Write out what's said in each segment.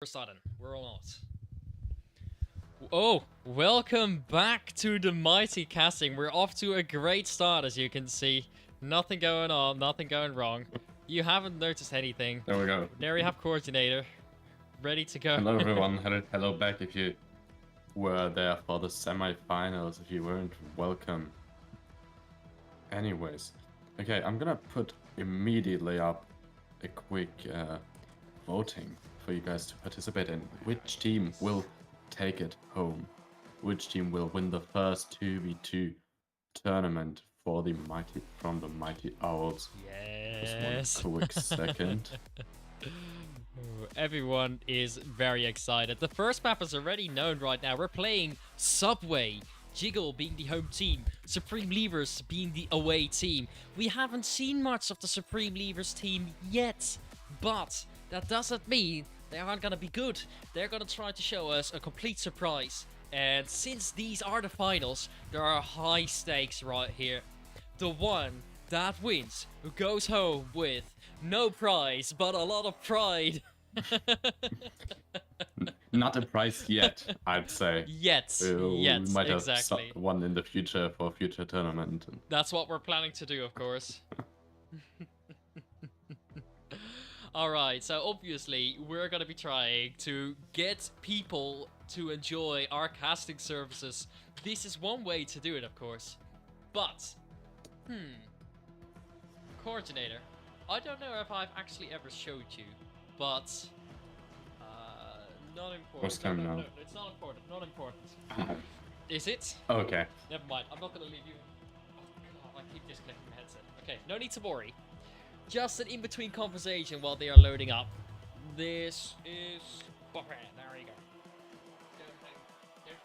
We're starting. We're all out. Oh, welcome back to the Mighty Casting. We're off to a great start, as you can see. Nothing going on, nothing going wrong. You haven't noticed anything. There we go. There we have Coordinator. Ready to go. Hello everyone, hello back if you were there for the semi-finals. If you weren't, welcome. Anyways, okay, I'm gonna put immediately up a quick voting for you guys to participate in. Which team will take it home? Which team will win the first 2v2 tournament for the Mighty Owls? Yes. Just one quick second. Everyone is very excited. The first map is already known right now. We're playing Subway. JIGGLE being the home team, Supreme Levers being the away team. We haven't seen much of the Supreme Levers team yet, but that doesn't mean they aren't gonna be good. They're gonna try to show us a complete surprise. And since these are the finals, there are high stakes right here. The one that wins goes home with no prize, but a lot of pride. Not a prize yet, I'd say. Yet, We might have exactly. one in the future for a future tournament. That's what we're planning to do, of course. Alright, so obviously we're gonna be trying to get people to enjoy our casting services. This is one way to do it, of course. But, Coordinator, I don't know if I've actually ever showed you, but not important. What's time now? No, it's not important. Not important. Is it? Okay. Never mind. I'm not gonna leave you. Oh god, I keep disconnecting my headset. Okay, no need to worry. Just an in-between conversation while they are loading up. This is. There you go. Don't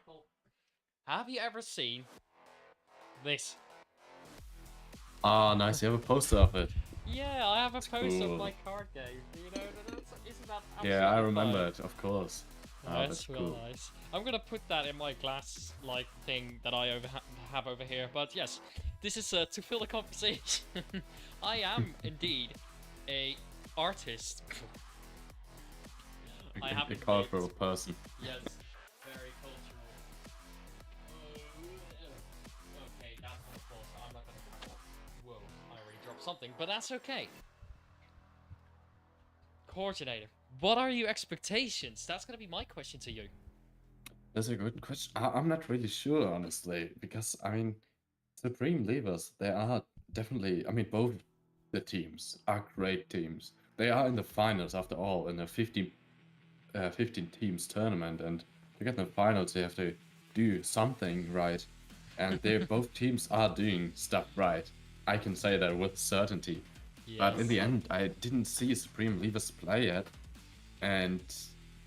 fall. Have you ever seen this? Ah, nice. You have a poster of it. Yeah, I have a poster cool. of my card game. You know, isn't that Yeah, I absolutely remember fine? it, of course. Ah, That's real cool. nice. I'm gonna put that in my glass-like thing that I have over here. But yes, this is to fill the conversation. I am indeed a artist. I have A colorful person. Yes, very cultural. Okay, that's not false. I'm not gonna. Whoa, I already dropped something, but that's okay. Coordinator, what are your expectations? That's gonna be my question to you. That's a good question. I'm not really sure, honestly, because, I mean, Supreme Levers, they are definitely, I mean, both the teams are great teams. They are in the finals, after all, in a 15 teams tournament, and to get in the finals, they have to do something right. And they both teams are doing stuff right. I can say that with certainty. But in the end, I didn't see Supreme Levers play yet.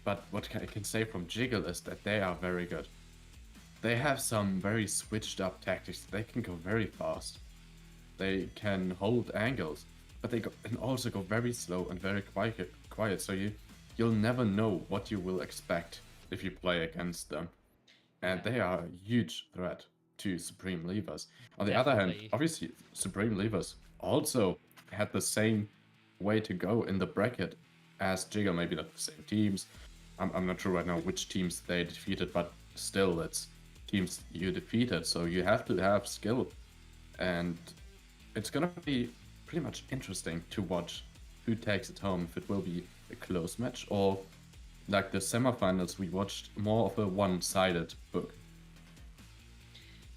But what I can say from Jiggle is that they are very good. They have some very switched up tactics. They can go very fast. They can hold angles, but they can also go very slow and very quiet. So you'll never know what you will expect if you play against them. And they are a huge threat to Supreme Levers. On the other hand, Definitely. obviously, Supreme Levers also had the same way to go in the bracket as Jiggle, maybe not the same teams. I'm not sure right now which teams they defeated, but still, it's teams you defeated, so you have to have skill. And it's gonna be pretty much interesting to watch who takes it home, if it will be a close match or like the semifinals, we watched more of a one-sided book.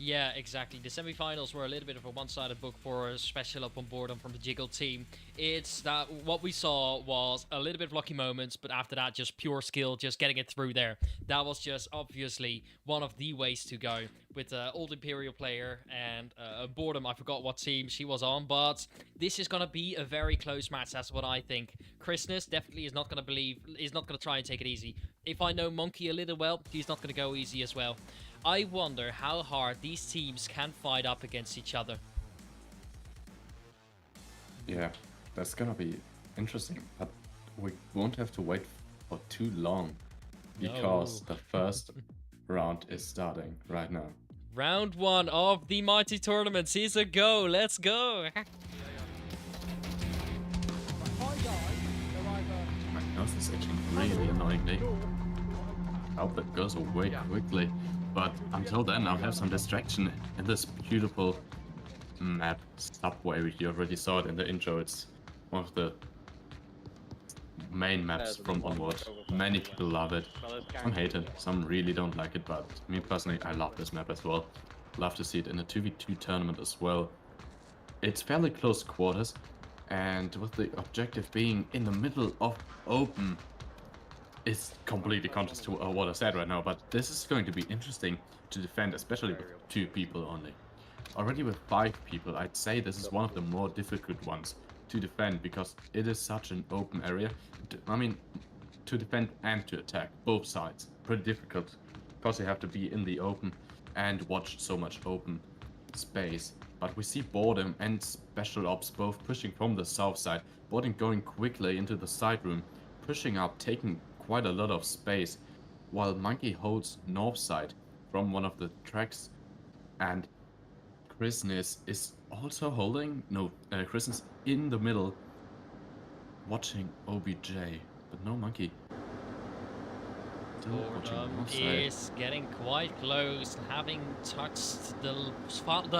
Yeah, exactly. The semifinals were a little bit of a one-sided book for Special up on board from the Jiggle team. It's that what we saw was a little bit of lucky moments, but after that, just pure skill, just getting it through there. That was just obviously one of the ways to go with the old Imperial player and Boredom. I forgot what team she was on, but this is gonna be a very close match. That's what I think. Christmas definitely is not gonna try and take it easy. If I know Monkey a little well, he's not gonna go easy as well. I wonder how hard these teams can fight up against each other. Yeah, that's gonna be interesting, but we won't have to wait for too long because No. the first round is starting right now. Round 1 of the Mighty Tournaments is a go. Let's go. Hi guys, they're either house is actually really annoyingly. I hope that goes away quickly. But until then, I'll have some distraction in this beautiful map, Subway. You already saw it in the intro. It's one of the main maps from Onward. Many people love it. Some hate it, some really don't like it, but me personally, I love this map as well. Love to see it in a 2v2 tournament as well. It's fairly close quarters, and with the objective being in the middle of open, it's completely contrast to what I said right now, but this is going to be interesting to defend, especially with 2 people only. Already with 5 people, I'd say this is one of the more difficult ones to defend, because it is such an open area. I mean, to defend and to attack, both sides. Pretty difficult, because you have to be in the open and watch so much open space. But we see Boredom and Special Ops both pushing from the south side. Boredom going quickly into the side room, pushing up, taking quite a lot of space, while Monkey holds north side from one of the tracks, and Christmas is also holding, no, Christmas in the middle, watching OBJ, but no Monkey. Still watching north side. Is getting quite close, having touched the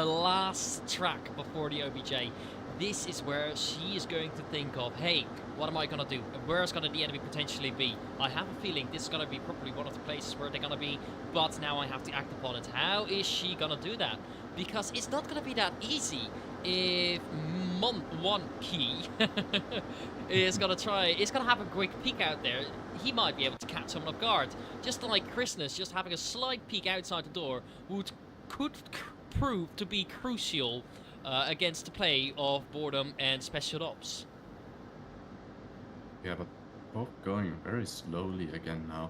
last track before the OBJ. This is where she is going to think of, hey, what am I going to do? Where's going to the enemy potentially be? I have a feeling this is going to be probably one of the places where they're going to be, but now I have to act upon it. How is she going to do that? Because it's not going to be that easy if one key is going to try, it's going to have a quick peek out there. He might be able to catch someone off guard. Just like Christmas, just having a slight peek outside the door could prove to be crucial against the play of Boredom and Special Ops. Yeah, but both going very slowly again now.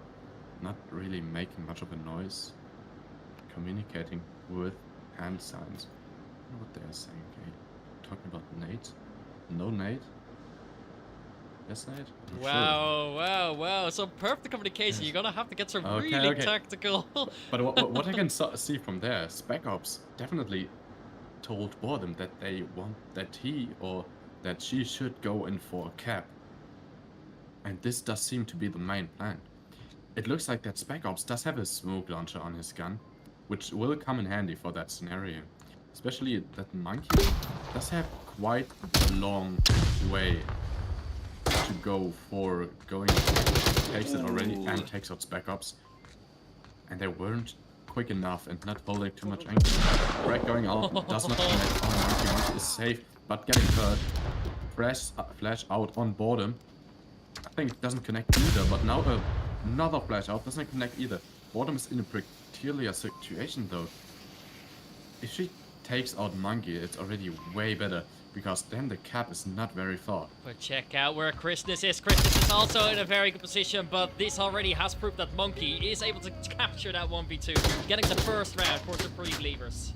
Not really making much of a noise. Communicating with hand signs. I don't know what they're saying. Okay. Talking about Nate? No Nate? Yes, Nate? I'm sure. Wow. So perfect communication. Yes. You're gonna have to get some Okay, really okay. tactical. But what I can see from there, Spec Ops definitely told Boredom that they want that he or that she should go in for a cap. And this does seem to be the main plan. It looks like that Spec Ops does have a smoke launcher on his gun, which will come in handy for that scenario. Especially that Monkey does have quite a long way to go for going. Takes it already and takes out Spec Ops. And they weren't quick enough and not holding too much angle. Greg going out does not connect on Monkey. Monkey is safe, but getting hurt. Flash out on Boredom. I think it doesn't connect either, but now another flash out doesn't connect either. Boredom is in a peculiar situation though. If she takes out Monkey, it's already way better, because then the cap is not very far. But check out where Christmas is. Christmas is also in a very good position, but this already has proved that Monkey is able to capture that 1v2, getting the first round for Supreme Leavers.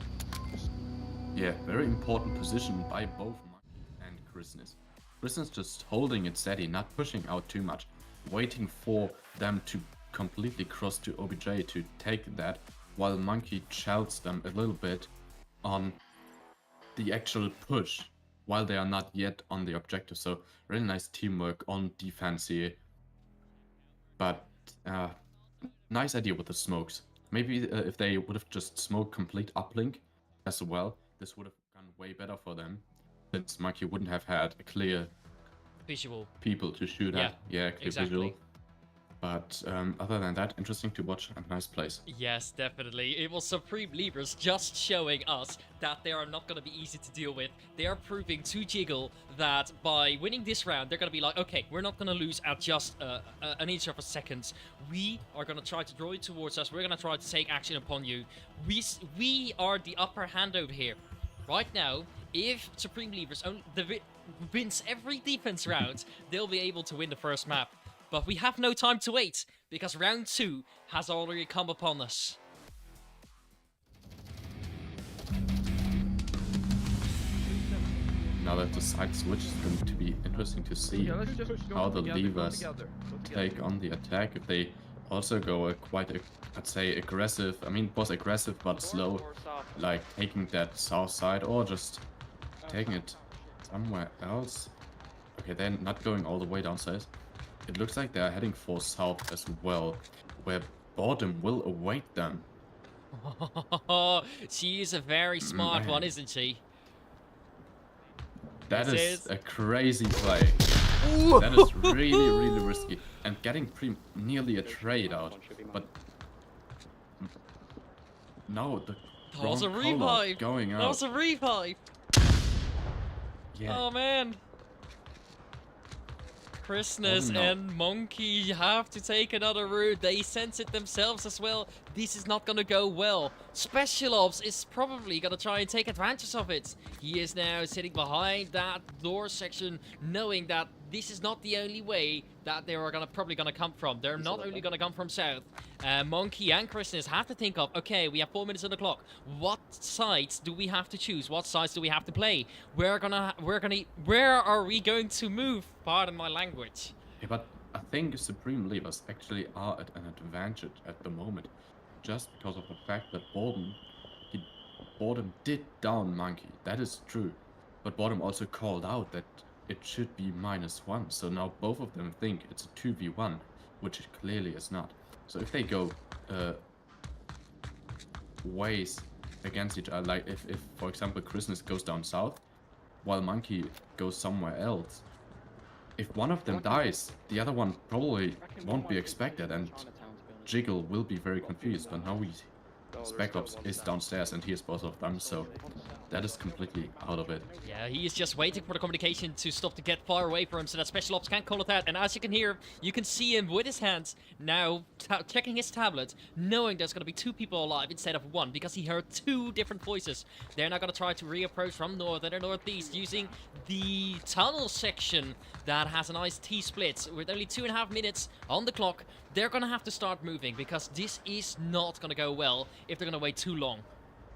Yeah, very important position by both Monkey and Christmas. Christmas just holding it steady, not pushing out too much, waiting for them to completely cross to OBJ to take that, while Monkey shells them a little bit on the actual push, while they are not yet on the objective. So really nice teamwork on defense here. But nice idea with the smokes. Maybe if they would have just smoked complete uplink as well, this would have gone way better for them, since Monkey wouldn't have had a clear visual people to shoot at. Yeah, clear exactly. visual. But other than that, interesting to watch and nice plays. Yes, definitely. It was Supreme Leavers just showing us that they are not going to be easy to deal with. They are proving to Jiggle that by winning this round, they're going to be like, okay, we're not going to lose at just an inch of a second. We are going to try to draw you towards us. We're going to try to take action upon you. We are the upper hand over here. Right now, if Supreme Leavers wins every defense round, they'll be able to win the first map. But we have no time to wait, because round 2 has already come upon us. Now that the side switch is going to be interesting to see how the Leavers take on the attack. If they also go I'd say aggressive, I mean both aggressive but slow, like taking that south side or just taking it somewhere else. Okay, they're not going all the way downstairs. it looks like they're heading for south as well, where Boredom will await them. She is a very smart one, Man. isn't she? That This is is a crazy play. Ooh. That is really, really risky. And getting nearly a trade out. But no, the That was a wrong call out revive. going out. That was a revive. Yeah. Oh man. Christmas no. and Monkey have to take another route. They sense it themselves as well. This is not gonna go well. Special Ops is probably gonna try and take advantage of it. He is now sitting behind that door section, knowing that this is not the only way that they are probably gonna come from. They're not only gonna come from south. Monkey and Christmas have to think of, okay, we have 4 minutes on the clock. What sides do we have to choose? What sides do we have to play? Where are we going to move? Pardon my language. Yeah, but I think Supreme Levers actually are at an advantage at the moment. Just because of the fact that Boredom did down Monkey. That is true. But Boredom also called out that it should be -1. So now both of them think it's a 2v1, which it clearly is not. So if they go ways against each other, like if for example Christmas goes down south while Monkey goes somewhere else, if one of them dies, the other one probably won't be expected, and Jiggle will be very confused. But now Spec Ops is downstairs and hears both of them, so that is completely out of it. Yeah, he is just waiting for the communication to stop to get far away from him so that Special Ops can't call it out. And as you can hear, you can see him with his hands now checking his tablet, knowing there's going to be 2 people alive instead of 1 because he heard 2 different voices. They're now going to try to reapproach from north and northeast using the tunnel section that has a nice T-split. With only 2.5 minutes on the clock, they're going to have to start moving because this is not going to go well if they're going to wait too long.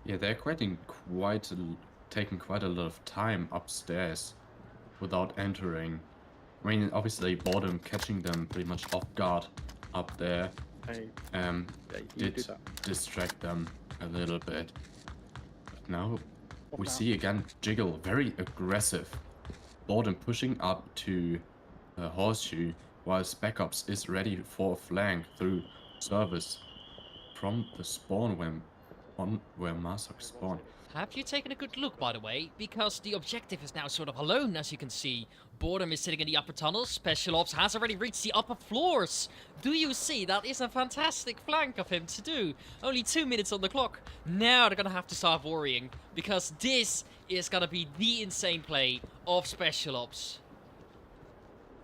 Yeah, they're taking quite a lot of time upstairs without entering. I mean, obviously, Boredom catching them pretty much off guard up there did distract them a little bit. But now we see again Jiggle very aggressive. Boredom pushing up to Horseshoe while Spec Ops is ready for a flank through service from the spawn where Marsok spawned. Have you taken a good look, by the way? Because the objective is now sort of alone, as you can see. Boredom is sitting in the upper tunnels. Special Ops has already reached the upper floors. Do you see? That is a fantastic flank of him to do. Only 2 minutes on the clock. Now they're going to have to start worrying. Because this is going to be the insane play of Special Ops.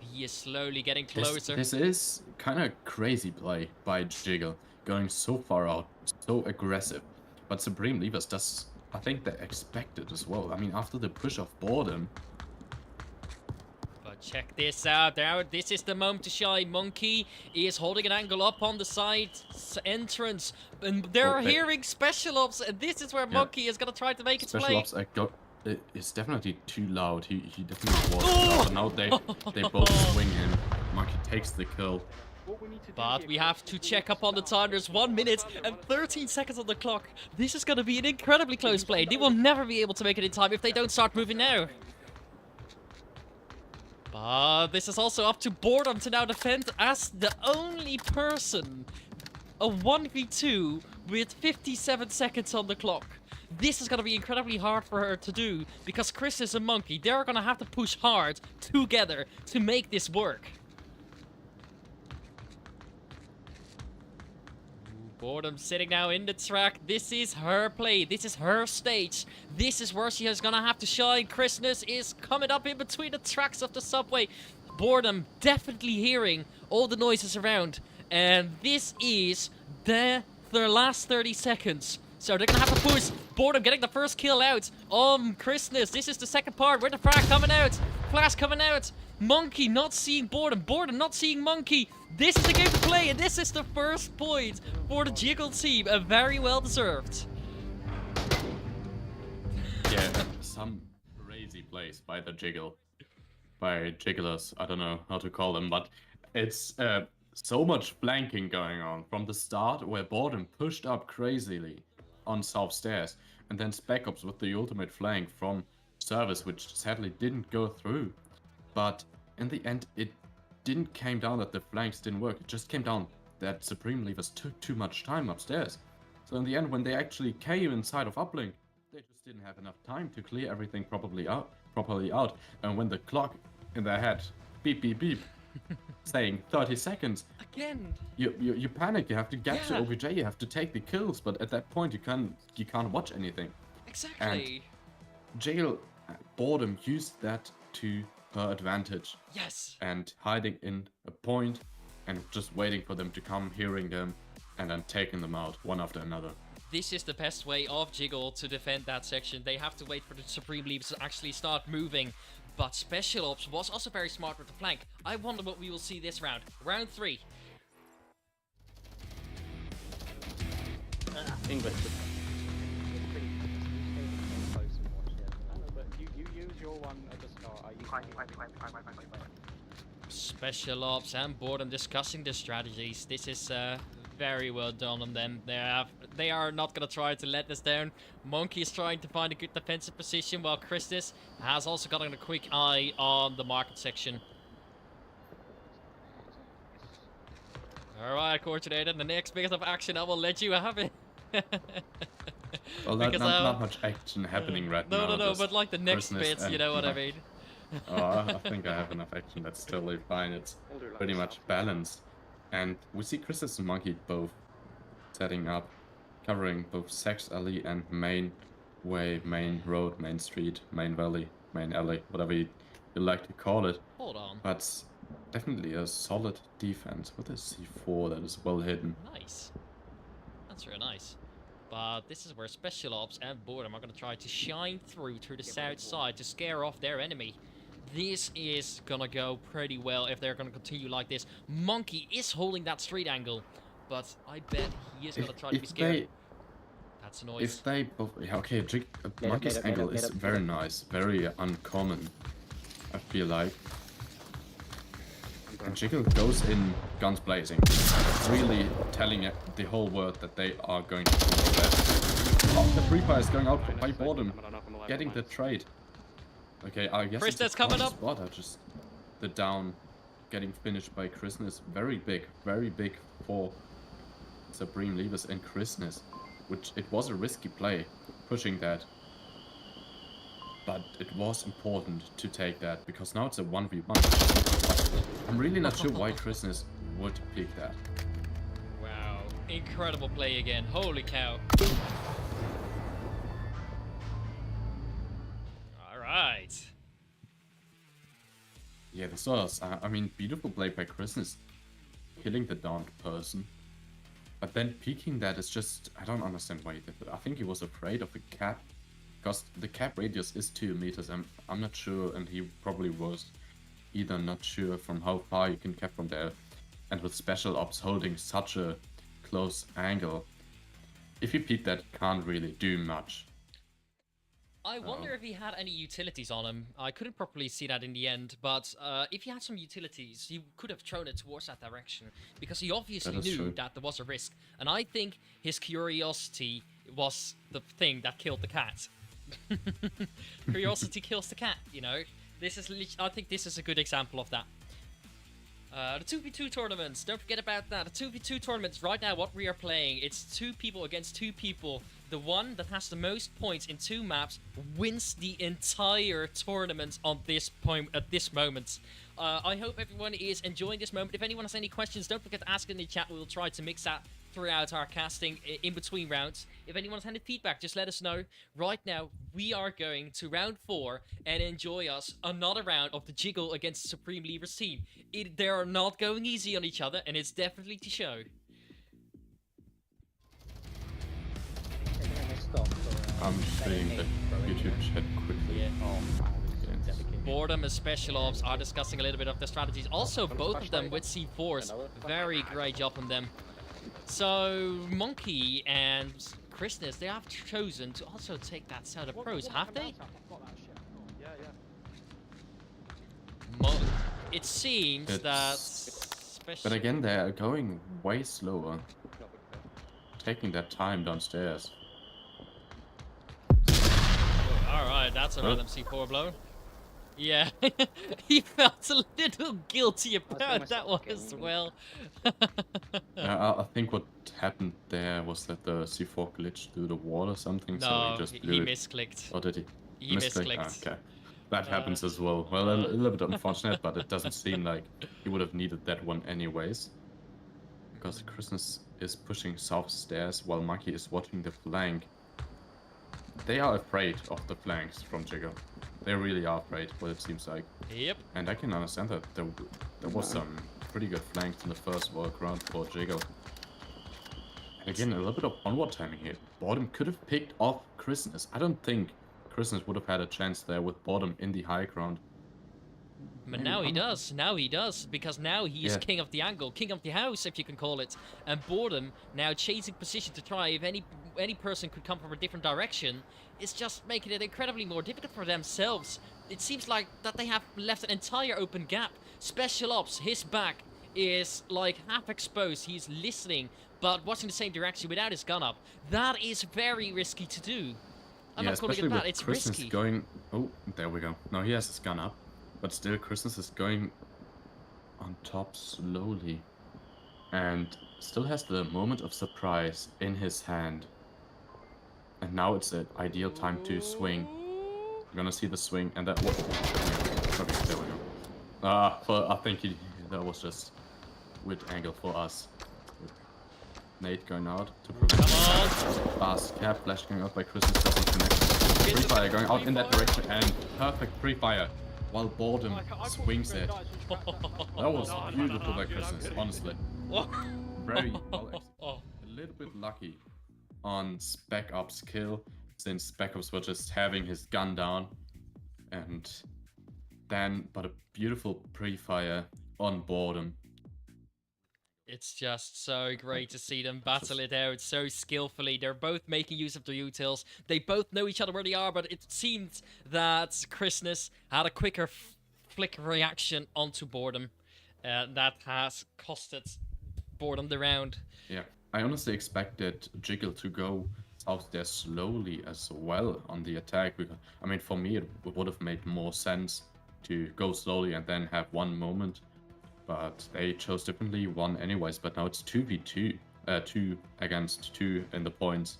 He is slowly getting closer. This is kind of crazy play by Jiggle, going so far out, so aggressive. But Supreme Levers does, I think they expect it as well. I mean, after the push of Boredom. But check this out. Now, this is the moment to shine. Monkey is holding an angle up on the side entrance. And they're hearing Special Ops. And this is where Monkey is going to try to make its play. Special Ops it's definitely too loud. He definitely was. But now they both swing him. Monkey takes the kill. But we have to check up on the time. There's 1 minute and 13 seconds on the clock. This is going to be an incredibly close play. They will never be able to make it in time if they don't start moving now. But this is also up to Boredom to now defend as the only person. A 1v2 with 57 seconds on the clock. This is going to be incredibly hard for her to do because Chris is a Monkey. They're going to have to push hard together to make this work. Boredom sitting now in the track. This is her play. This is her stage. This is where she is gonna have to shine. Christmas is coming up in between the tracks of the subway. Boredom definitely hearing all the noises around. And this is their last 30 seconds. So they're gonna have to push. Boredom getting the first kill out on Christmas. This is the second part where the frag coming out. Flash coming out. Monkey not seeing Boredom. Boredom not seeing Monkey. This is the game to play, and this is the first point for the Jiggle team. A very well deserved. Yeah, some crazy plays by the Jiggle. By Jigglers, I don't know how to call them, but it's so much flanking going on from the start where Boredom pushed up crazily on South Stairs, and then Spec Ops with the ultimate flank from Service, which sadly didn't go through. But in the end, it didn't came down that the flanks didn't work. It just came down that Supreme Leavers took too much time upstairs. So in the end, when they actually came inside of uplink, they just didn't have enough time to clear everything properly out. And when the clock in their head, beep beep beep, saying 30 seconds, Again. you panic. You have to get to OBJ. You have to take the kills. But at that point, you can't watch anything. Exactly. And JIGGLE boredom used that to her advantage. Yes. And hiding in a point and just waiting for them to come, hearing them, and then taking them out one after another. This is the best way of JIGGLE to defend that section. They have to wait for the Supreme Leavers to actually start moving. But Special Ops was also very smart with the flank. I wonder what we will see this round. Round 3. English. Special Ops and Boredom discussing the strategies. This is very well done on them. They are not gonna try to let this down. Monkey is trying to find a good defensive position, while Christus has also gotten a quick eye on the market section. Alright, Coordinator, the next bit of action, I will let you have it. Well, not much action happening right now. No, but like the next Christmas bits, you know what I mean? Oh, I think I have enough action. That's totally fine. It's pretty much balanced. And we see Christus and Monkey both setting up, covering both Sex Alley and main way, main road, main street, main valley, main alley, whatever you like to call it. Hold on. But definitely a solid defense with a C4 that is well hidden. Nice. That's real nice. But this is where Special Ops and Boredom are going to try to shine through to the south side to scare off their enemy. This is going to go pretty well if they're going to continue like this. Monkey is holding that street angle, but I bet he is going to try to be scared. That's a noise. If they both... Yeah, okay, Monkey's angle is very nice, very uncommon, I feel like. And JIGGLE goes in guns blazing, really telling the whole world that they are going to do that. Oh, the Free Fire is going out by Boredom, getting the trade. Okay, I guess Chris, it's a coming up. spot. Just the down getting finished by Christmas. Very big for Supreme Leavers and Christmas, which it was a risky play, pushing that. But it was important to take that, because now it's a 1v1. I'm really not sure why Christmas would pick that. Wow. Incredible play again. Holy cow. Alright. Yeah, this was, I mean, beautiful play by Christmas. Killing the downed person. But then peeking that is just, I don't understand why he did it. I think he was afraid of the cap. Because the cap radius is 2 meters, I'm not sure, and he probably was either not sure from how far you can cap from there. And with Special Ops holding such a close angle, if you peek that, can't really do much. I wonder if he had any utilities on him. I couldn't properly see that in the end, but if he had some utilities, he could have thrown it towards that direction, because he obviously knew that there was a risk. And I think his curiosity was the thing that killed the cat. Curiosity kills the cat, you know. I think this is a good example of that. The 2v2 tournaments, don't forget about that. The 2v2 tournaments, right now what we are playing, it's 2 people against 2 people. The one that has the most points in 2 maps wins the entire tournament on this point at this moment. I hope everyone is enjoying this moment. If anyone has any questions, don't forget to ask in the chat. We will try to mix that throughout our casting in between rounds. If anyone has any feedback, just let us know. Right now, we are going to round 4 and enjoy us another round of the JIGGLE against the Supreme Leavers team. They are not going easy on each other, and it's definitely to show. I'm seeing the YouTube chat quickly. Yeah. Boredom and Special Ops are discussing a little bit of the strategies. Also, both of them with C4s. Very great job on them. So, Monkey and Christmas, they have chosen to also take that set of pros, have they? It seems that... But again, they are going way slower. Taking that time downstairs. Alright, that's a random C4 blow. Yeah, he felt a little guilty doing about that myself one as gaming. well. I think what happened there was that the C4 glitched through the wall or something, so he No, just he blew it. misclicked. Or did he? He Misclick? Ah, misclicked. okay. That Uh, happens as well. Well, a little bit unfortunate, but it doesn't seem like he would have needed that one anyways. Because Christmas is pushing south stairs while Monkey is watching the flank. They are afraid of the flanks from Jiggle. They really are afraid, what it seems like. Yep. And I can understand that. There was some pretty good flanks in the first walk round for Jiggle. And again, a little bit of onward timing here. Bottom could have picked off Christmas. I don't think Christmas would have had a chance there with Bottom in the high ground. But Maybe, now he I'm not- does. Now he does. Because now he is Yeah. king of the angle. King of the house, if you can call it. And Boredom now chasing position to try if any person could come from a different direction. It's just making it incredibly more difficult for themselves. It seems like that they have left an entire open gap. Special Ops, his back is like half exposed. He's listening, but watching the same direction without his gun up. That is very risky to do. I'm Yeah, not calling especially it bad, with it's Christmas risky. going... Oh, there we go. No, he has his gun up. But still, Christmas is going on top slowly. And still has the moment of surprise in his hand. And now it's the ideal time to swing. You're gonna see the swing, and that... Okay, there we go. Well, I think that was just with angle for us. With Nate going out to prevent... Come on! Fast cap flash going out by Christmas doesn't connect. Free fire going out in that direction, and perfect free fire while Boredom swings it. That was beautiful by Christmas, honestly. Very well executed. A little bit lucky on Spec Ops' kill, since Spec Ops was just having his gun down. And then, but a beautiful pre-fire on Boredom. It's just so great to see them battle it out so skillfully. They're both making use of the utils. They both know each other where they are, but it seems that Christmas had a quicker flick reaction onto Boredom. That has costed Boredom the round. Yeah, I honestly expected Jiggle to go out there slowly as well on the attack. Because, I mean, for me, it would have made more sense to go slowly and then have one moment. But they chose differently, one anyways. But now it's 2v2, 2 against 2 in the points.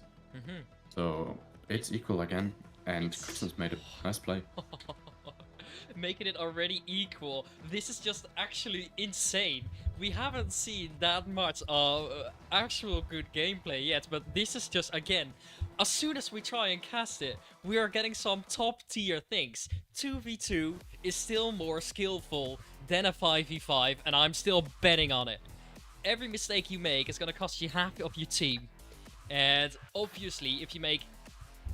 So it's equal again. And Christmas made a nice play. Making it already equal. This is just actually insane. We haven't seen that much of actual good gameplay yet, but this is just, again, as soon as we try and cast it, we are getting some top tier things. 2v2 is still more skillful than a 5v5, and I'm still betting on it. Every mistake you make is going to cost you half of your team. And obviously, if you make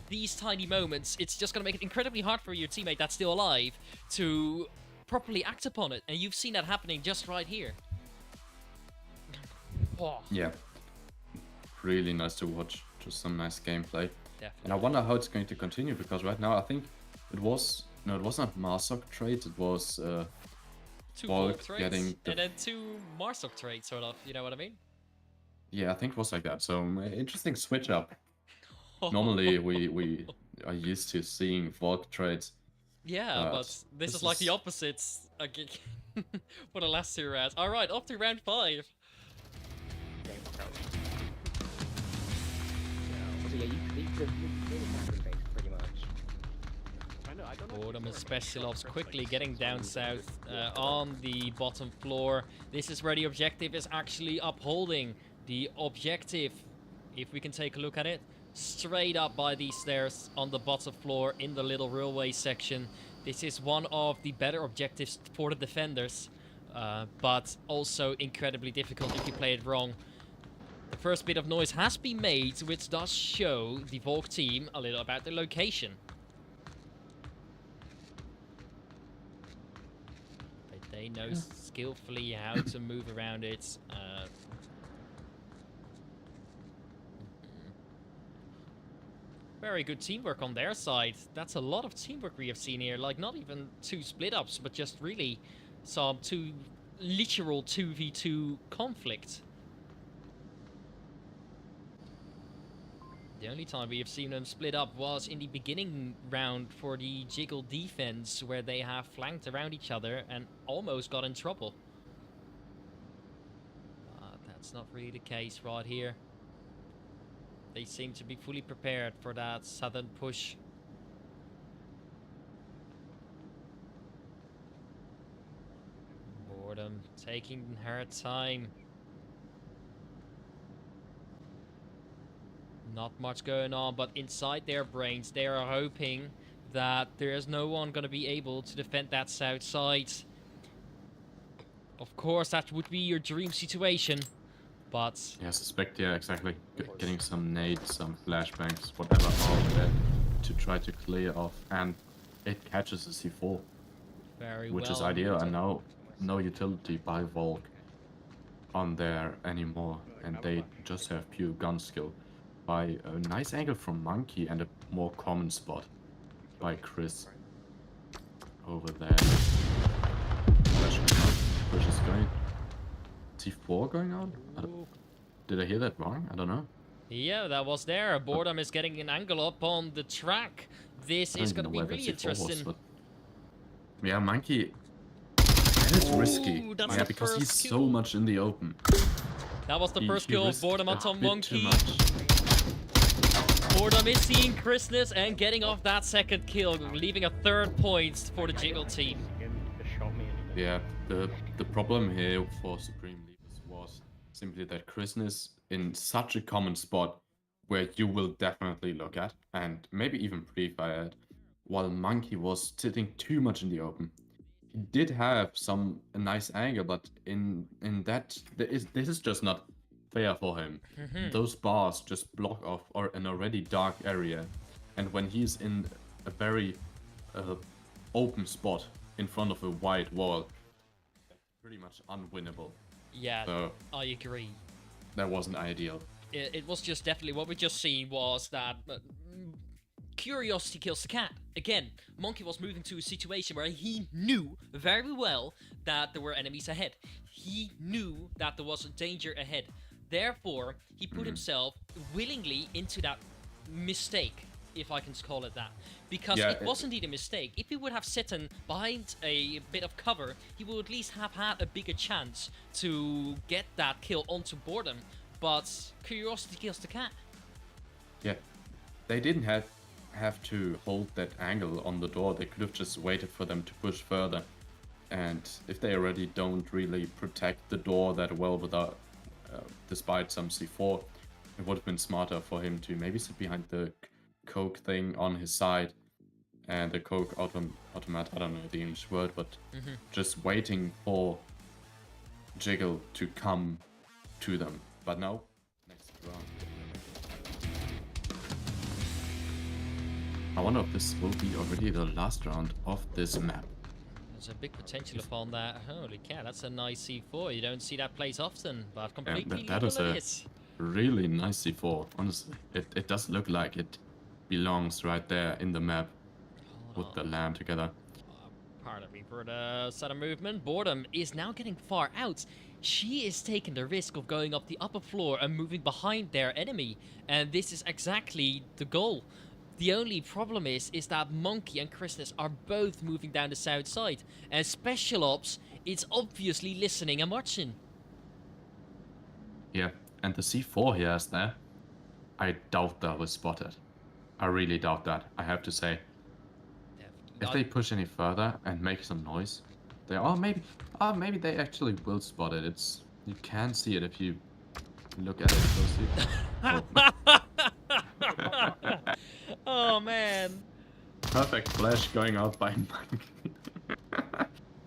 these tiny moments, it's just going to make it incredibly hard for your teammate that's still alive to properly act upon it. And you've seen that happening just right here. Oh. Yeah. Really nice to watch. Just some nice gameplay. Definitely. And I wonder how it's going to continue, because right now I think it was... No, it wasn't Marsok trades, it was... 2 Volk Volk trades, getting the... and then 2 Marsok trades, sort of. You know what I mean? Yeah, I think it was like that. So, interesting switch up. Normally, we are used to seeing Volk trades. Yeah, but this is like the opposites for the last 2 rounds. Alright, up to round 5. So yeah, you could base pretty much. Boredom and Special Ops quickly getting down south on the bottom floor. This is where the objective is actually upholding. The objective, if we can take a look at it, straight up by these stairs on the bottom floor in the little railway section. This is one of the better objectives for the defenders, but also incredibly difficult if you play it wrong. The first bit of noise has been made, which does show the Volk team a little about the location. But they know skillfully how to move around it. Very good teamwork on their side. That's a lot of teamwork we have seen here. Like, not even 2 split-ups, but just really some literal 2v2 conflict. The only time we have seen them split up was in the beginning round for the Jiggle defense, where they have flanked around each other and almost got in trouble. But that's not really the case right here. They seem to be fully prepared for that southern push. Boredom taking her time. Not much going on, but inside their brains, they are hoping that there's no one going to be able to defend that south side. Of course, that would be your dream situation, but... Yeah, suspect, yeah, exactly. Getting some nades, some flashbangs, whatever out there to try to clear off, and it catches a C4, very which well. is ideal, and now no utility by Volk on there anymore, and they just have pure gun skill. By a nice angle from Monkey and a more common spot by Chris over there. Push is going. C4 going on? Did I hear that wrong? I don't know. Yeah, that was there. Boredom is getting an angle up on the track. This is going to be really interesting. Yeah, Monkey. That is risky. That's Yeah, the because first he's so kill. much in the open. That was the He first kill of risked Boredom a on bit too Monkey. much. Boredom is seeing Christmas and getting off that second kill, leaving a 3rd point for the Jiggle team. Yeah, the problem here for Supreme Leaders was simply that Christmas in such a common spot where you will definitely look at and maybe even pre-fire at, while Monkey was sitting too much in the open. He did have a nice angle, but in that this is just not fair for him. Those bars just block off an already dark area, and when he's in a very open spot in front of a white wall, pretty much unwinnable. Yeah, So I agree. that wasn't ideal. It was just definitely what we just seen was that curiosity kills the cat. Again, Monkey was moving to a situation where he knew very well that there were enemies ahead. He knew that there was a danger ahead. Therefore, he put himself willingly into that mistake, if I can call it that. Because Yeah, it was indeed a mistake. If he would have sat behind a bit of cover, he would at least have had a bigger chance to get that kill onto Boredom. But curiosity kills the cat. Yeah, they didn't have to hold that angle on the door. They could have just waited for them to push further. And if they already don't really protect the door that well without, despite some C4, it would have been smarter for him to maybe sit behind the Coke thing on his side and the Coke automat, I don't know the English word, but just waiting for Jiggle to come to them. But no, next round. I wonder if this will be already the last round of this map. There's a big potential upon that. Holy cow, that's a nice C4. You don't see that place often, but completely that is legal a it is. really nice C4, honestly. It does look like it belongs right there in the map with the lamp together. Pardon me for the sudden movement. Boredom is now getting far out. She is taking the risk of going up the upper floor and moving behind their enemy. And this is exactly the goal. The only problem is that Monkey and Christmas are both moving down the south side. And Special Ops is obviously listening and watching. Yeah, and the C4 he has there, I doubt that was spotted. I really doubt that, I have to say. If they push any further and make some noise, maybe they actually will spot it. You can see it if you look at it closely. Oh man. Perfect flash going out by Mike.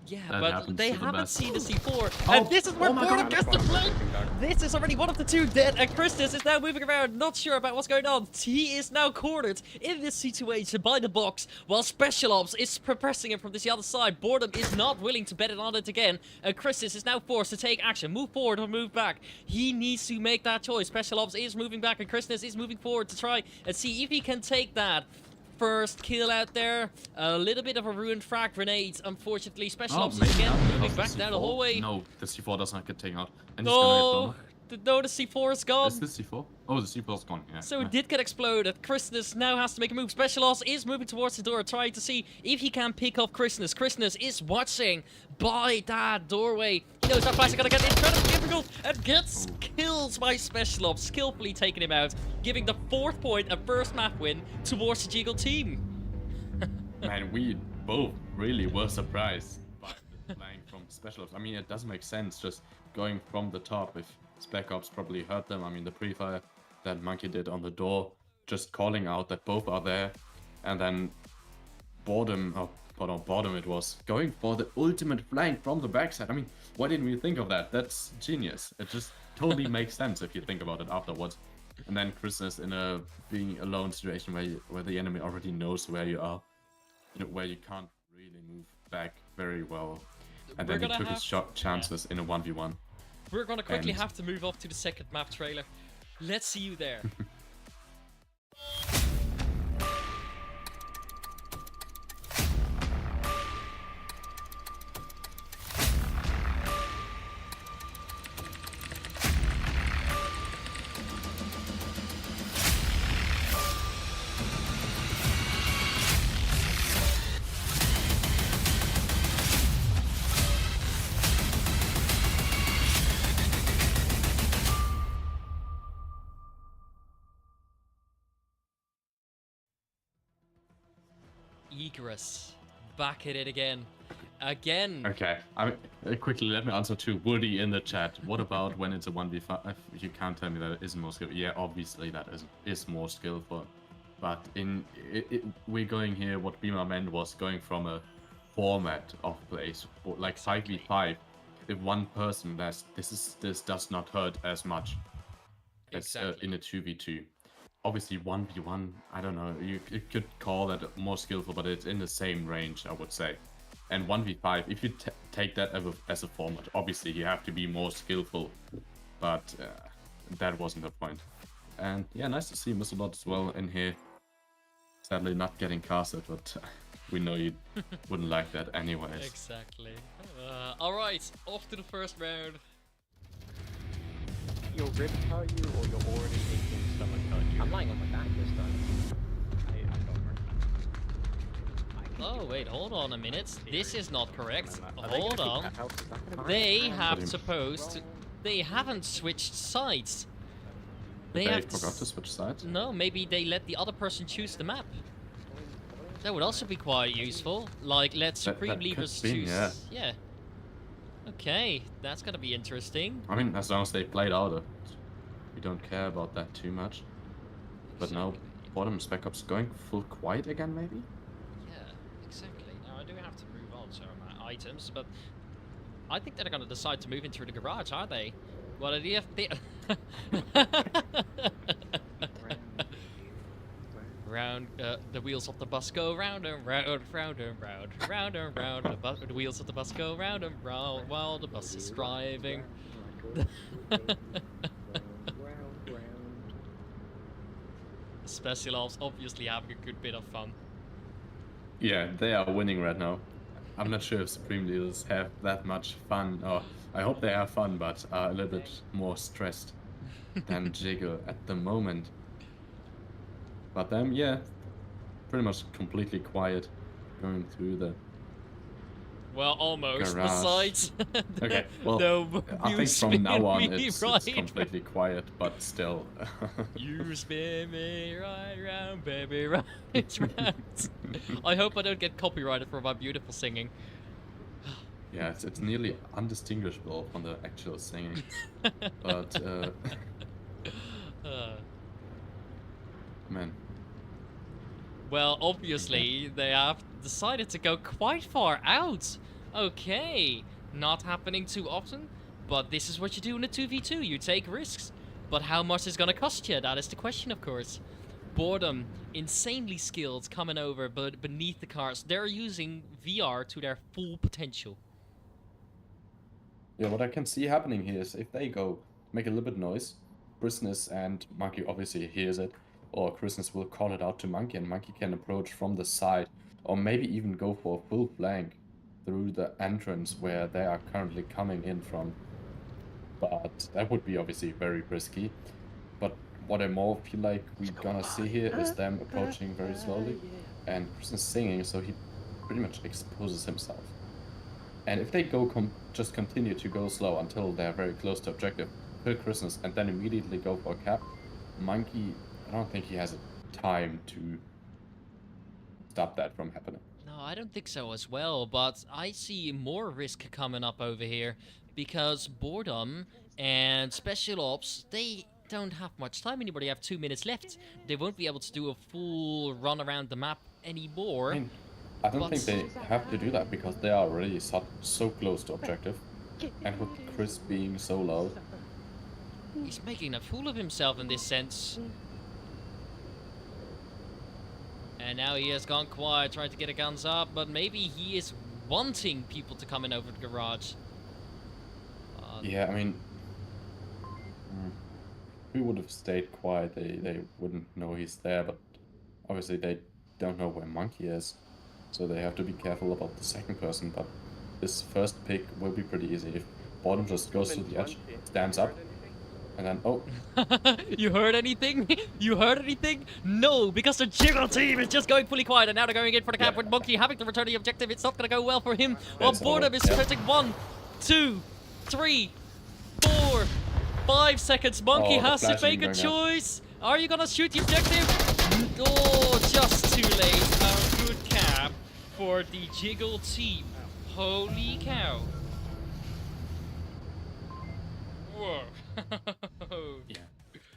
Yeah, That but happens they to the haven't best. seen the C4. Oh, And this is where oh my Boredom God. gets the flank. This is already one of the two dead, and Christus is now moving around, not sure about what's going on. He is now cornered in this situation by the box, while Special Ops is pressing him from the other side. Boredom is not willing to bet it on it again, and Christus is now forced to take action. Move forward or move back. He needs to make that choice. Special Ops is moving back, and Christus is moving forward to try and see if he can take that first kill out there. A little bit of a ruined frag grenade. Unfortunately, Special Ops is maybe again not, moving because back the down the C4 hallway. No, the C4 does not get taken out. And he's gonna get blown No, up. No, the C4 is gone. Is this C4? Oh, the C4's gone, yeah. So it did get exploded. Christmas now has to make a move. Special Ops is moving towards the door, trying to see if he can pick off Christmas. Christmas is watching by that doorway. He knows that flash is going to get incredibly difficult and gets killed by Special Ops, skillfully taking him out, giving the 4th point and first map win towards the Jiggle team. Man, we both really were surprised by the flying from Special Ops. I mean, it doesn't make sense just going from the top if Spec Ops probably hurt them. I mean, the pre-fire that Monkey did on the door, just calling out that both are there, and then Boredom it was, going for the ultimate flank from the backside. I mean, why didn't we think of that? That's genius. It just totally makes sense if you think about it afterwards. And then Christmas in a being alone situation where the enemy already knows where you are, where you can't really move back very well. And then he took his chances in a 1v1. We're going to quickly have to move off to the second map trailer. Let's see you there. Egress, back at it again. Okay, quickly let me answer to Woody in the chat. What about when it's a 1v5? You can't tell me that it isn't more skillful. Yeah, obviously that is more skillful. But we're going here, what Beamer meant was going from a format of plays, like 5v5. If one person, this does not hurt as much as in a 2v2. Obviously 1v1, I don't know, you could call that more skillful, but it's in the same range, I would say. And 1v5, if you take that as a format, obviously you have to be more skillful, but that wasn't the point. And yeah, nice to see Mr. Lot as well in here. Sadly not getting casted, but we know you wouldn't like that anyways. Exactly. Alright, off to the first round. Your rib hurt you or you're already thinking stomach hurt you? I'm lying on my back this time. I don't remember. Oh wait, hold on a minute. This is not correct. Are they Hold gonna on. kick that out? Is that gonna They break? have supposed to... They haven't switched sides. They have forgot to switch sides? No, maybe they let the other person choose the map. That would also be quite useful. Like, let Supreme Leaders choose... Yeah. Okay, that's gonna be interesting. I mean, as long as they played out it, we don't care about that too much. But now, bottom Spec Ops going full quiet again, maybe? Yeah, exactly. Now, I do have to move on to my items, but I think they're gonna decide to move into the garage, are they? Well, they... Round, the wheels of the bus go round and round, round and round, round and round. The wheels of the bus go round and round while the bus is driving. Special Ops obviously having a good bit of fun. Yeah, they are winning right now. I'm not sure if Supreme Leaders have that much fun, or I hope they have fun, but are a little bit more stressed than Jiggle at the moment. But them, yeah, pretty much completely quiet going through the Well, almost. garage. Besides, Okay, well, no, I think from now on it's right completely quiet, but still. You spin me right round, baby, right round. I hope I don't get copyrighted for my beautiful singing. Yeah, it's nearly undistinguishable from the actual singing. But, man. Well, obviously, they have decided to go quite far out. Okay, not happening too often, but this is what you do in a 2v2. You take risks. But how much is going to cost you? That is the question, of course. Boredom, insanely skilled, coming over, but beneath the cars. They're using VR to their full potential. Yeah, what I can see happening here is if they go make a little bit noise, Christmas and Monkey obviously hears it, or Christmas will call it out to Monkey, and Monkey can approach from the side, or maybe even go for a full flank through the entrance where they are currently coming in from. but that would be obviously very risky. But what I more feel like we're gonna see here is them approaching very slowly, and Chris is singing, so he pretty much exposes himself. And if they just continue to go slow until they're very close to objective, kill Christmas, and then immediately go for a cap, Monkey, I don't think he has a time to stop that from happening. No, I don't think so as well, but I see more risk coming up over here because Boredom and Special Ops, they don't have much time anymore. They have 2 minutes left. They won't be able to do a full run around the map anymore. I mean, I don't think they have to do that because they are already so close to objective. And with Chris being so low, He's making a fool of himself in this sense. And now he has gone quiet, trying to get a guns up, but maybe he is wanting people to come in over the garage. yeah, I mean, if we would have stayed quiet, they wouldn't know he's there, but obviously they don't know where Monkey is, so they have to be careful about the second person, but this first pick will be pretty easy. If Bottom just goes to the edge, stands up, and then, oh. You heard anything? You heard anything? No, because the Jiggle team is just going fully quiet, and now they're going in for the cap with Monkey having to return the objective. It's not going to go well for him. While Boredom is pressing 1, 2, 3, 4, 5 seconds. Monkey has to make a choice. Are you going to shoot the objective? Oh, just too late. A good cap for the Jiggle team. Holy cow. Whoa. Yeah,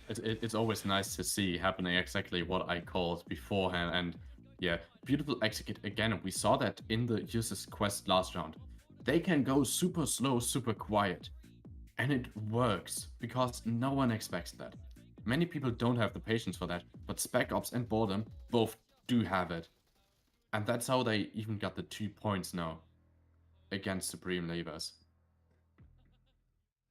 it's always nice to see happening exactly what I called beforehand, and yeah, beautiful execute again. We saw that in the user's quest last round. They can go super slow, super quiet, and it works because no one expects that. Many people don't have the patience for that, but Spec Ops and Boredom both do have it, and that's how they even got the 2 points now against Supreme Levers.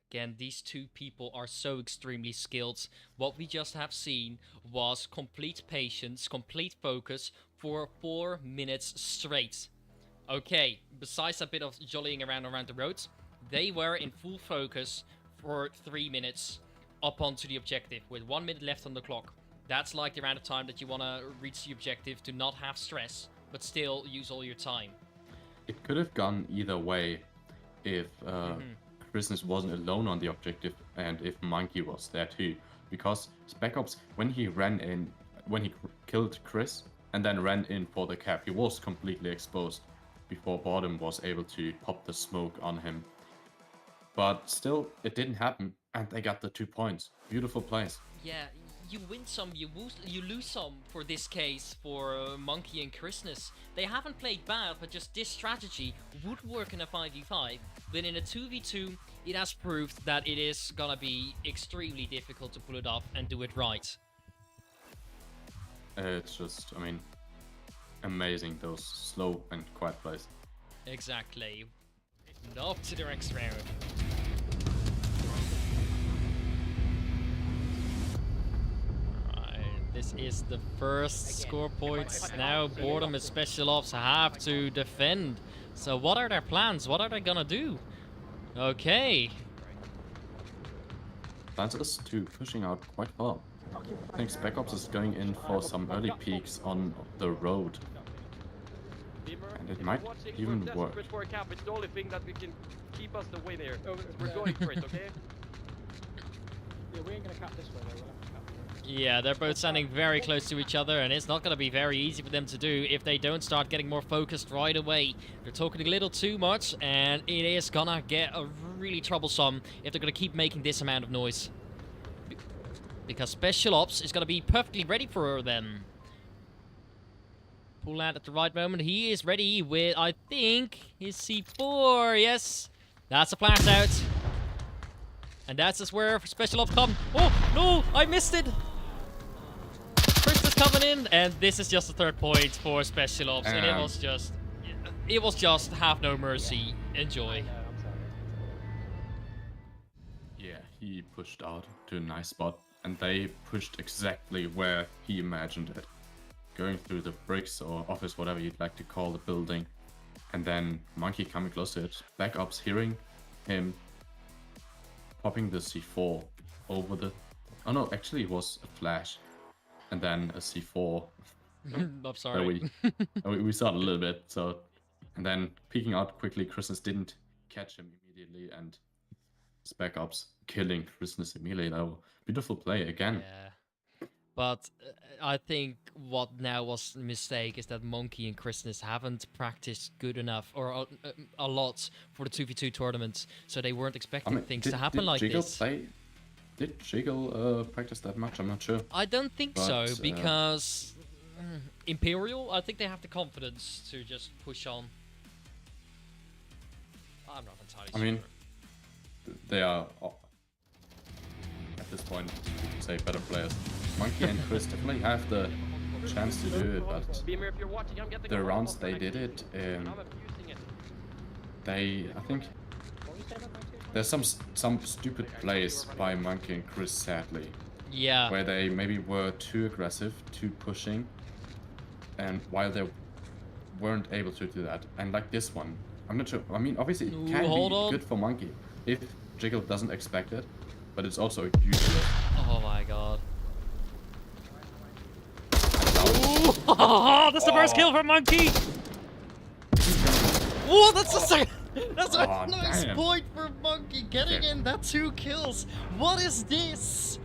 Again, these two people are so extremely skilled. What we just have seen was complete patience, complete focus for 4 minutes straight. Okay, besides a bit of jollying around the roads, they were in full focus for 3 minutes up onto the objective with 1 minute left on the clock. That's like the amount of time that you want to reach the objective to not have stress, but still use all your time. It could have gone either way if Christmas wasn't alone on the objective and if Monkey was there too, because Spec Ops, when he killed Chris and then ran in for the cap, he was completely exposed before Bottom was able to pop the smoke on him. But still, it didn't happen, and they got the 2 points. Beautiful plays. Yeah, you win some, you lose some for this case for Monkey and Christmas. They haven't played bad, but just this strategy would work in a 5v5. But in a 2v2, it has proved that it is gonna be extremely difficult to pull it off and do it right. It's just, I mean, amazing, those slow and quiet plays. Exactly. Off to the next round. This is the first score points. Now Boredom and Special Ops have to defend. So what are their plans? What are they gonna do? Okay. Plans is to pushing out quite far. I think Spec Ops is going in for some early peaks on the road. And it might even work. For a cap, it's the only thing that we can keep us the win here. We're going for it, okay? Yeah, we ain't gonna cap this way though. We'll have to cap it. Yeah, they're both standing very close to each other, and it's not going to be very easy for them to do if they don't start getting more focused right away. They're talking a little too much, and it is going to get really troublesome if they're going to keep making this amount of noise. Because Special Ops is going to be perfectly ready for them. Pull out at the right moment. He is ready with, I think, his C4. Yes, that's a blast out. And that's just where Special Ops come. Oh, no, I missed it. Chris is coming in, and this is just the 3rd point for Special Ops. And it was just have no mercy. Enjoy. Yeah, he pushed out to a nice spot, and they pushed exactly where he imagined it. Going through the bricks or office, whatever you'd like to call the building, and then Monkey coming close to it. Spec Ops hearing him popping the C4 over the... Oh no, actually it was a flash. And then a C4. I'm That sorry. we saw it a little bit, so... And then peeking out quickly, Christmas didn't catch him immediately, and his backups killing Christmas immediately. Though, beautiful play again. Yeah. But I think what now was a mistake is that Monkey and Christmas haven't practiced good enough or a lot for the 2v2 tournament, so they weren't expecting things to happen like Jiggle this. Did Jiggle practice that much? I'm not sure. I don't think so, But, because Imperial, I think they have the confidence to just push on. I'm not entirely I sure. mean, they are, at this point, you could say better players. Monkey and Chris definitely have the chance to do it, but Beamer, if you're watching, I'm getting the a rounds call they from did next it, week. I'm abusing it. I think What were you saying about Monkey? there's some stupid plays by Monkey and Chris, sadly, Yeah. where they maybe were too aggressive, too pushing, and while they weren't able to do that, and like this one, I'm not sure. I mean, obviously it Ooh, can hold be on. good for Monkey if Jiggle doesn't expect it, but it's also a huge risk. Oh my god. Oh, that's the first kill for Monkey! Whoa, that's a second! That's a Oh, nice damn. point for Monkey getting Okay. in that 2 kills. What is this?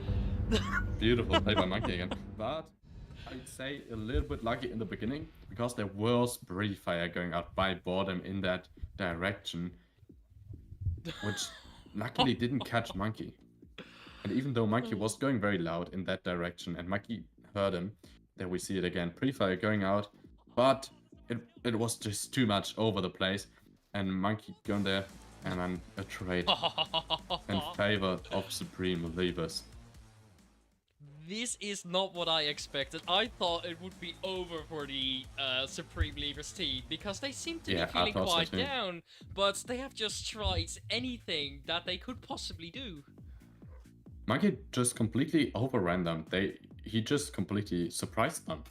Beautiful play by Monkey again. But I'd say a little bit lucky in the beginning because there was Bree fire going out by Boredom in that direction, which luckily didn't catch Monkey. And even though Monkey was going very loud in that direction and Monkey heard him, there we see it again. Pre-fire going out, but it was just too much over the place. And Monkey going there and then a trade in favor of Supreme Levers. This is not what I expected. I thought it would be over for the Supreme Levers team because they seem to Yeah, be I feeling thought so quite too. down, but they have just tried anything that they could possibly do. Monkey just completely overran them. He just completely surprised them.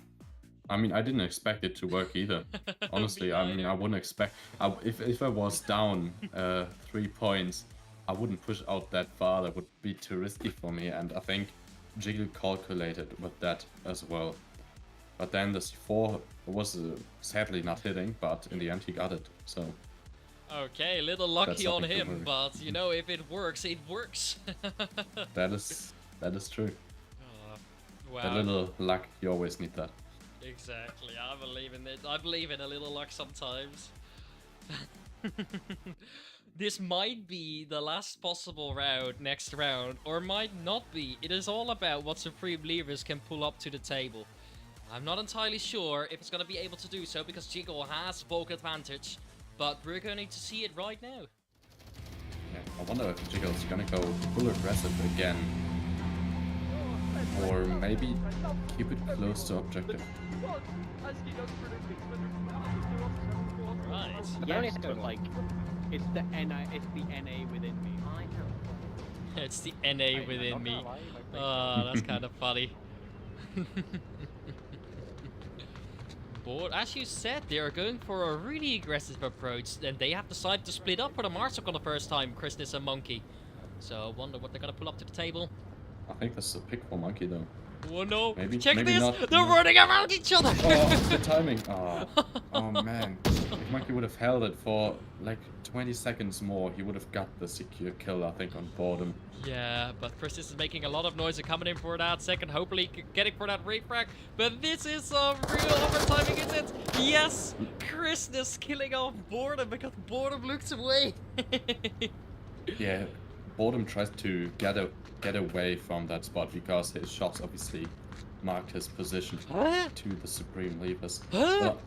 I mean, I didn't expect it to work either. Honestly, Me I mean, neither. I wouldn't expect. If I was down 3 points, I wouldn't push out that far. That would be too risky for me. And I think Jiggle calculated with that as well. But then the C4 was sadly not hitting, but in the end he got it. So Okay, a little lucky That's on nothing to him, worry. but you know, if it works, it works. that is true. A Wow. little luck, you always need that. Exactly, I believe in it. I believe in a little luck sometimes. This might be the last possible round next round, or might not be. It is all about what Supreme Levers can pull up to the table. I'm not entirely sure if it's going to be able to do so because Jiggle has bulk advantage, but we're going to see it right now. Yeah, I wonder if Jiggle's gonna go full aggressive again. Or maybe keep it close to objective. Right. Yes, but like, it's the NA within me. I know. It's the NA within me. That's kind of funny. But as you said, they are going for a really aggressive approach, and they have decided to split up for the Marstok on the first time, Christmas and Monkey. So I wonder what they're gonna pull up to the table. I think this is a pick for Monkey though. Oh no! Maybe- Check maybe this! not, They're no. running around each other! Oh, the timing! Oh man. If Monkey would have held it for like 20 seconds more, he would have got the secure kill, I think, on Boredom. Yeah, but Christmas is making a lot of noise and coming in for that second, hopefully getting for that refrag. But this is some real overtiming, is it? Yes! Christmas killing off Boredom because Boredom looks away. Yeah, Boredom tries to get away from that spot because his shots obviously marked his position Huh? to the Supreme Levers. Huh? Well,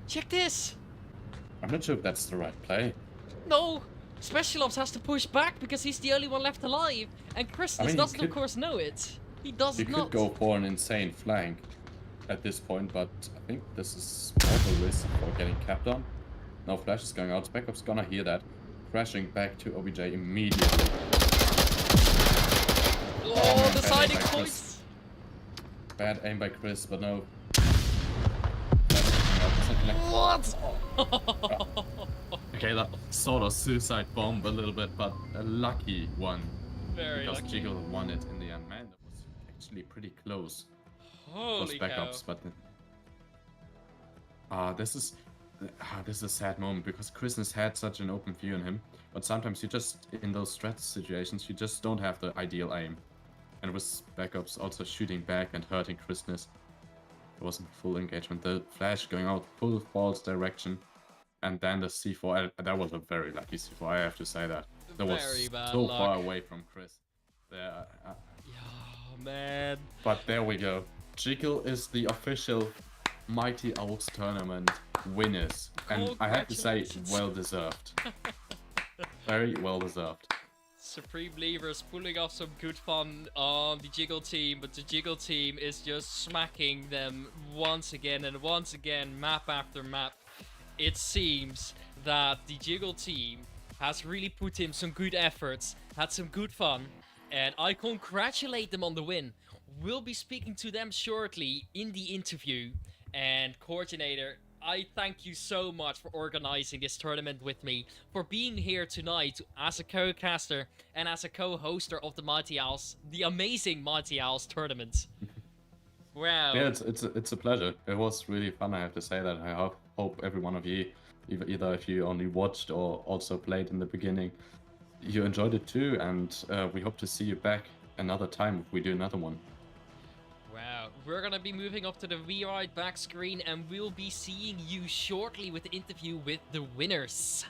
Check this! I'm not sure if that's the right play. No! Special Ops has to push back because he's the only one left alive. And Christmas mean, he doesn't, of could- course, know it. He does You not. could go for an insane flank at this point, but I think this is more of a risk for getting capped on. No flash is going out. Specup's gonna hear that. Crashing back to OBJ immediately. Oh, man, the bad siding aim by points! Bad aim by Chris, but no. That doesn't connect. What? Okay, that sort of suicide bomb a little bit, but a lucky one. Very Because lucky. Jiggle won it in the end. Man, that was actually pretty close. Holy Those cow. backups, but this is a sad moment because Christmas had such an open view on him, but sometimes you just in those strat situations you just don't have the ideal aim, and with backups also shooting back and hurting Christmas, it wasn't full engagement. The flash going out full false direction, and then the C4. That was a very lucky C4. I have to say that. That Very was bad so luck. far away from Chris. There. Oh, man. But there we go. Jiggle is the official Mighty Owls tournament winners. And I have to say, Congratulations. well deserved. Very well deserved. Supreme Leavers pulling off some good fun on the Jiggle team, but the Jiggle team is just smacking them once again and once again, map after map. It seems that the Jiggle team has really put in some good efforts, had some good fun, and I congratulate them on the win. We'll be speaking to them shortly in the interview. And coordinator, I thank you so much for organizing this tournament with me, for being here tonight as a co-caster and as a co-hoster of the Mighty Owls, the amazing Mighty Owls tournament. Wow. Yeah, it's a pleasure. It was really fun, I have to say that. I hope every one of you, either if you only watched or also played in the beginning, you enjoyed it too, and we hope to see you back another time if we do another one. Wow, we're gonna be moving up to the V-Ride back screen and we'll be seeing you shortly with the interview with the winners.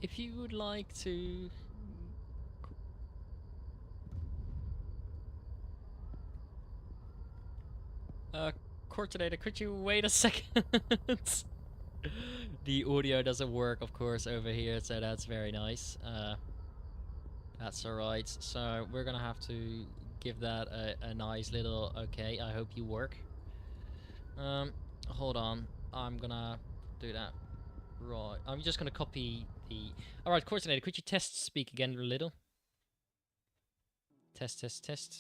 if you would like to... Coordinator, could you wait a second? The audio doesn't work, of course, over here, so that's very nice. That's alright. So we're gonna have to give that a nice little okay. I hope you work. Hold on. I'm gonna do that. Right. I'm just gonna copy the... Alright, Coordinator, could you test speak again a little? Test,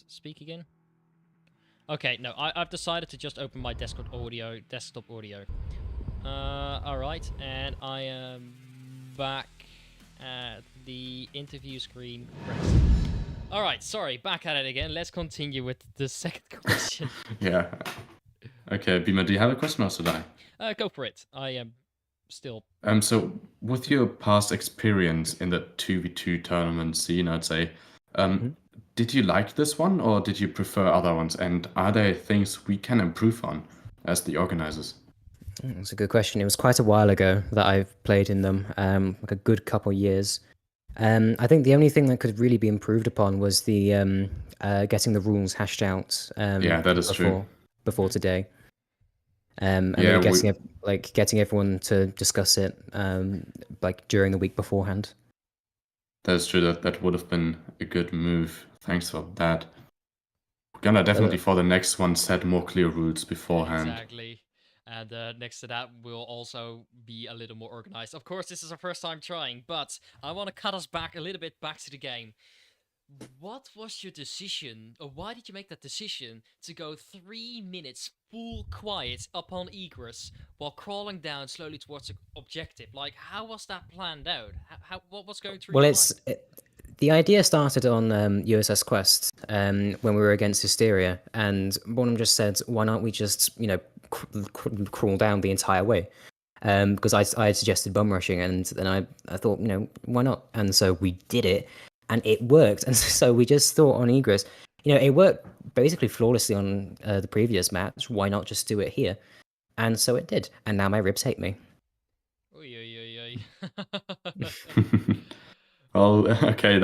speak again. Okay, no, I've decided to just open my desktop audio. Alright, and I am back at the interview screen. Alright, sorry, back at it again. Let's continue with the second question. Yeah. Okay, Beamer, do you have a question or should I? Go for it. I am still... So with your past experience in the 2v2 tournament scene, I'd say, did you like this one or did you prefer other ones? And are there things we can improve on as the organizers? That's a good question. It was quite a while ago that I've played in them, like a good couple years. I think the only thing that could really be improved upon was the getting the rules hashed out. Yeah, that is true. Before today. And Yeah, then getting everyone to discuss it like during the week beforehand. That's true. That would have been a good move. Thanks for that. We're gonna definitely for the next one set more clear rules beforehand. Exactly. And next to that, we'll also be a little more organized. Of course, this is our first time trying, but I want to cut us back a little bit back to the game. What was your decision, or why did you make that decision to go 3 minutes full quiet upon egress while crawling down slowly towards the objective? Like, how was that planned out? What was going through your mind? The idea started on USS Quest when we were against Hysteria, and Bonham just said, why not we just, crawl down the entire way? Because I had suggested bum rushing, and then I thought, why not? And so we did it, and it worked. And so we just thought on egress, it worked basically flawlessly on the previous match. Why not just do it here? And so it did. And now my ribs hate me. Oy. Well, okay,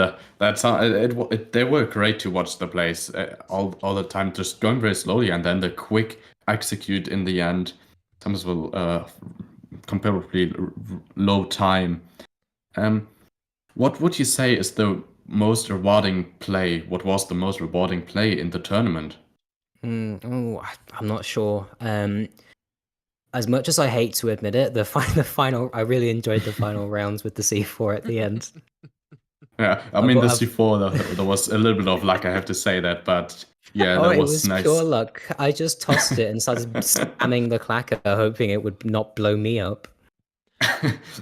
they were great to watch the plays all the time, just going very slowly, and then the quick execute in the end. Sometimes will comparably low time. What would you say is the most rewarding play? What was the most rewarding play in the tournament? I'm not sure. As much as I hate to admit it, the final, I really enjoyed the final rounds with the C4 at the end. Yeah, I mean the C4, there was a little bit of luck, I have to say that, but yeah, that was nice. It was pure luck. I just tossed it and started spamming the clacker, hoping it would not blow me up.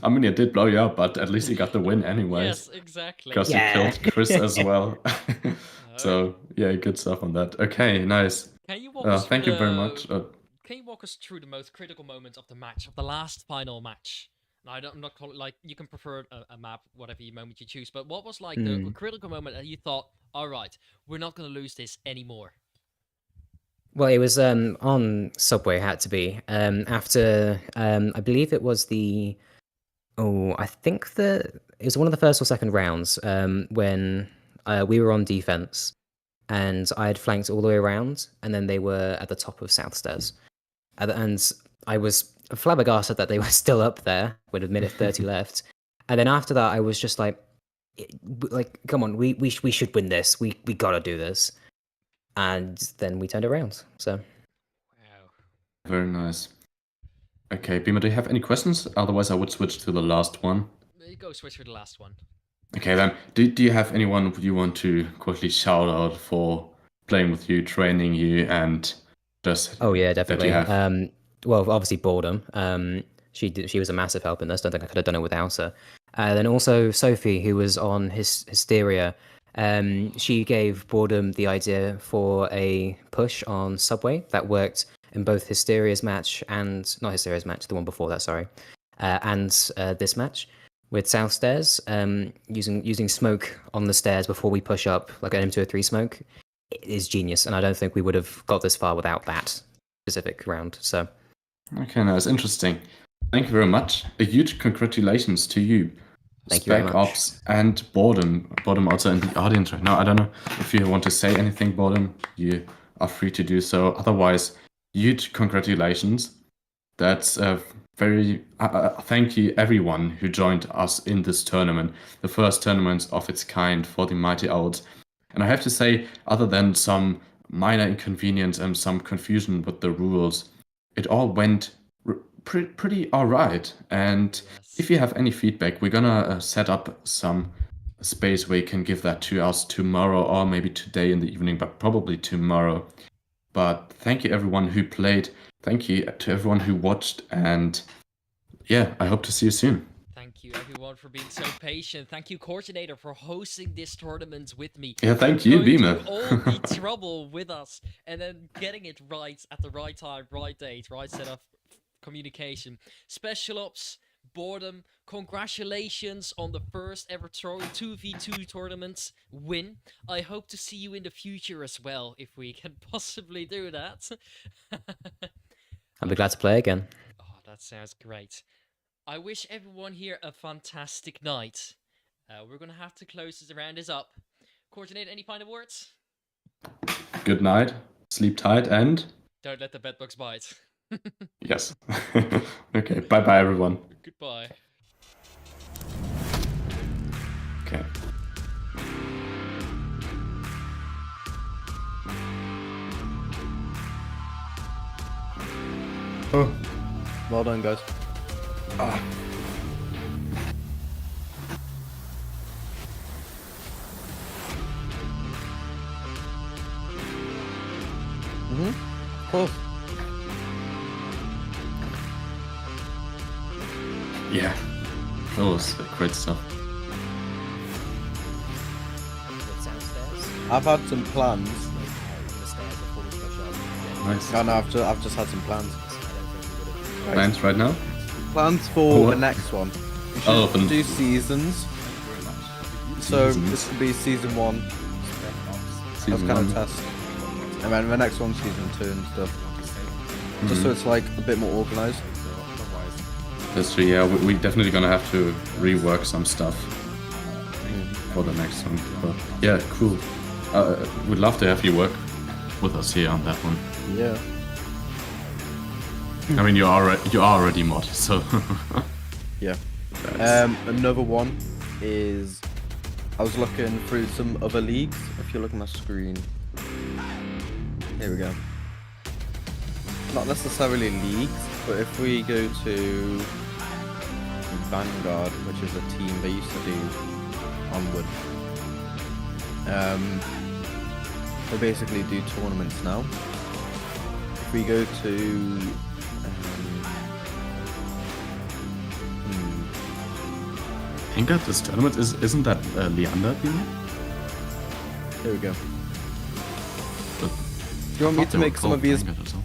I mean, it did blow you up, but at least you got the win anyways. Yes, exactly. Because you killed Chris as well. So, yeah, good stuff on that. Okay, nice. Can you walk us thank you very much. Can you walk us through the most critical moments of the match, of the last final match? Now, I'm not calling, like, you can prefer a map, whatever moment you choose, but what was, like, the critical moment that you thought, all right, we're not going to lose this anymore? Well, it was on Subway, had to be. After, I believe it was it was one of the first or second rounds when we were on defense, and I had flanked all the way around, and then they were at the top of South Stairs. And I was flabbergasted that they were still up there with a minute 30 left. And then after that, I was just like, come on, we should win this. We gotta do this. And then we turned around. So, wow, very nice. Okay, Beamer, do you have any questions? Otherwise, I would switch to the last one. Go switch to the last one. Okay, then. Do you have anyone you want to quickly shout out for playing with you, training you, and just... Oh, yeah, definitely. Well, obviously, Boredom. She was a massive help in this. Don't think I could have done it without her. Then also Sophie, who was on Hysteria. She gave Boredom the idea for a push on Subway that worked in both Hysteria's match and... Not Hysteria's match, the one before that, sorry. And this match with South Stairs, using smoke on the stairs before we push up, like an M203 smoke, is genius. And I don't think we would have got this far without that specific round, so... Okay, no, it's interesting. Thank you very much. A huge congratulations to you. Thank you very Spec much. Ops, and Boredom. Boredom also in the audience right now. I don't know if you want to say anything, Boredom. You are free to do so. Otherwise, huge congratulations. That's very. Thank you, everyone who joined us in this tournament, the first tournament of its kind for the Mighty Owls. And I have to say, other than some minor inconvenience and some confusion with the rules, it all went pretty all right. And if you have any feedback, we're gonna set up some space where you can give that to us tomorrow or maybe today in the evening, but probably tomorrow. But thank you everyone who played. Thank you to everyone who watched, and yeah, I hope to see you soon. Thank you, everyone, for being so patient. Thank you, Coordinator, for hosting this tournament with me. Yeah, thank you, Going Beamer. through all the trouble with us, and then getting it right at the right time, right date, right set of communication. Special Ops, Boredom, congratulations on the first ever 2v2 tournament win. I hope to see you in the future as well, if we can possibly do that. I'll be glad to play again. Oh, that sounds great. I wish everyone here a fantastic night. We're going to have to close this round is up. Coordinator, any final words? Good night, sleep tight, and Don't let the bedbugs bite. yes. Okay, bye everyone. Goodbye. Okay. Oh, well done, guys. Of course. Yeah, that was great stuff. I've had some plans. Nice. No, I've just had some plans. Plans right now? Plans for What? the next one. We Oh, should the- do seasons. So Seasons. this will be season 1. Season That's kind one. of test. And then the next one's season 2 and stuff. Just so it's like a bit more organized. That's true, yeah, we definitely gonna have to rework some stuff for the next one. But yeah, cool. We'd love to have you work with us here on that one. Yeah. I mean, you are already mod, so Yeah. that's- Another one is I was looking through some other leagues. If you look at my screen, here we go. Not necessarily leagues, but if we go to Vanguard, which is a team they used to do Onward, they basically do tournaments now. If we go to I think that this tournament isn't that Leander, you know? here we go. But Do you want me thought to they make were some of called these? Vanguard or so.